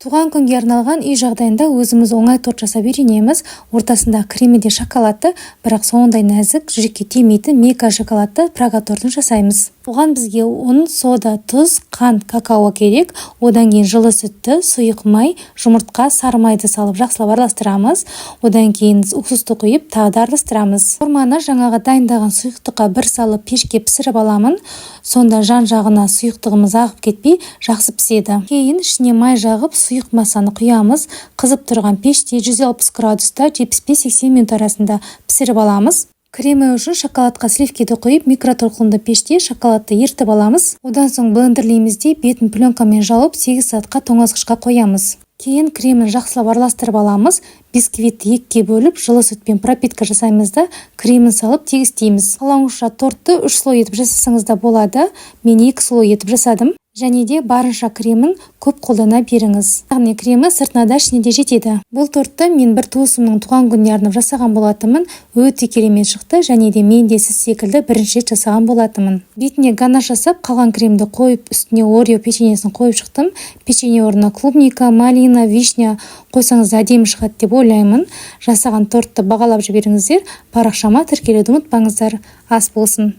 Туған күнге арналған үй жағдайында өзіміз оңай торт жасап үйренеміз. Ортасында кремі де шоколадты, бірақ соңындай нәзік, жүрекке тимейтін мека шоколадты прага тортын жасаймыз. Оған бізге ұн, сода, тұз, қант, какао керек. Одан кейін жылы сүтті, сұйық май, жұмыртқа, сары майды салып жақсылап араластырамыз. Одан кейін уксусты құйып тағы да араластырамыз. Форманы жаңағы дайындаған сұйықтыққа бір салып пешке пісіріп аламын. Сонда жан-жағына сұйықтығымыз ағып кетпей жақсы піседі. Кейін ішіне май жағып сұйық массаны құямыз. Қызып тұрған пеште 160 градуста 75-80 минут арасында пісіріп аламыз. Кремі үшін шоколадқа сливкиді құйып, микротолқынды пеште шоколадты ертіп аламыз. Одан соң блендерлейміз де бетін пленкамен жауып 8 сағатқа тоңазғышқа қоямыз. Кейін кремін жақсылап араластырып аламыз. Бисквитті екіге бөліп, жылы сүтпен пропитка жасаймыз да, кремін салып тегістейміз. Қалауыңызша тортты 3 слой етіп жасасаңыз да болады. Мен 2 слой етіп жасадым. Және де барынша кремін көп қолдана беріңіз. Яғни кремі сыртына да ішіне де жетеді. Бұл тортты мен бір туысымның туған күніне арнап жасаған болатынмын. Өте керемет шықты, және де мен де сіз секілді бірінші рет жасаған болатынмын. Бетіне ганаш жасап, қалған кремді қойып, үстіне орео печеньесін қойып шықтым. Печенье орнына клубника, малина, вишня қойсаңыз әдемі шығады деп ойлаймын. Жасаған тортты бағалап жіберіңіздер. Парақшама тіркелуді ұмытпаңыздар. Ас болсын.